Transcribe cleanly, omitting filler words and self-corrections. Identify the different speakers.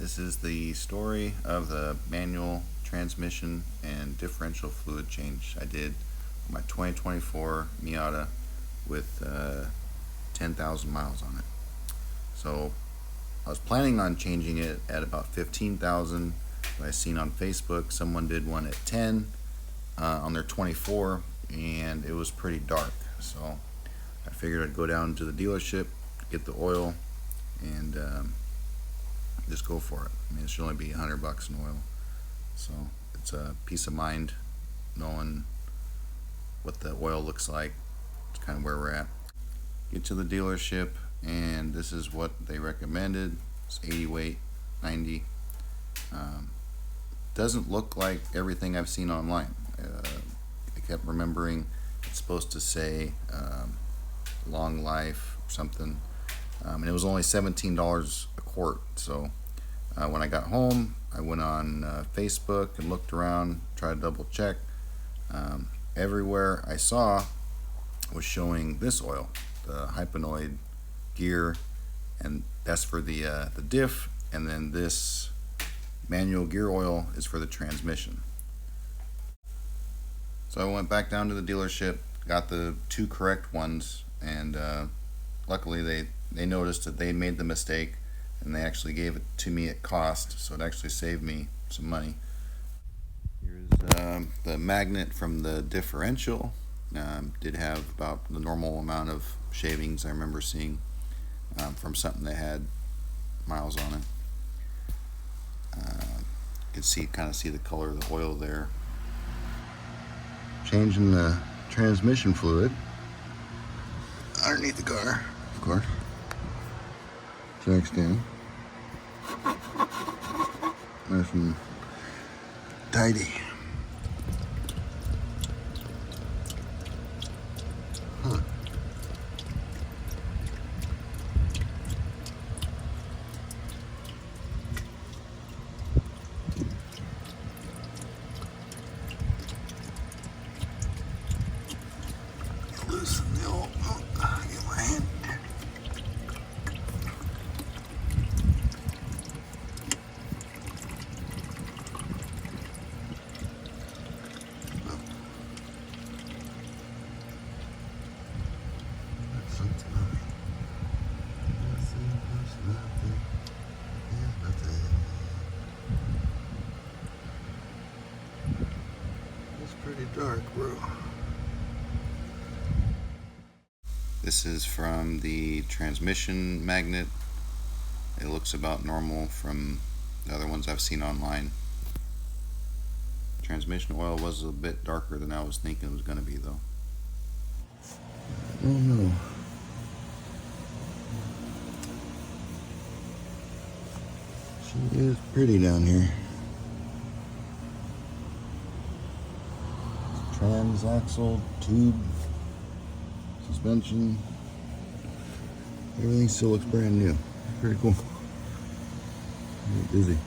Speaker 1: This is the story of the manual transmission and differential fluid change I did for my 2024 Miata with 10,000 miles on it. So I was planning on changing it at about 15,000. I seen on Facebook someone did one at 10 on their 24, and it was pretty dark. So I figured I'd go down to the dealership, get the oil, and just go for it. I mean, it should only be $100 in oil, so it's a peace of mind knowing what the oil looks like. It's kind of where we're at. Get to the dealership, and this is what they recommended. It's 80 weight, 90. Doesn't look like everything I've seen online. I kept remembering it's supposed to say long life or something, and it was only $17 a quart. So when I got home, I went on Facebook and looked around, tried to double check. Everywhere I saw was showing this oil, the hypanoid gear, and that's for the diff, and then this manual gear oil is for the transmission. So I went back down to the dealership, got the two correct ones, and luckily they noticed that they made the mistake, and they actually gave it to me at cost, so it actually saved me some money. Here's the magnet from the differential. Did have about the normal amount of shavings I remember seeing from something that had miles on it. You can kind of see the color of the oil there. Changing the transmission fluid underneath the car, of course. Jack's down. Nice and tidy. Huh. Loosen the old, get my hand. It's pretty dark, bro. This is from the transmission magnet. It looks about normal from the other ones I've seen online. Transmission oil was a bit darker than I was thinking it was going to be, though. Oh no. She is pretty down here. Transaxle tube suspension. Everything still looks brand new. Pretty cool. I'm dizzy.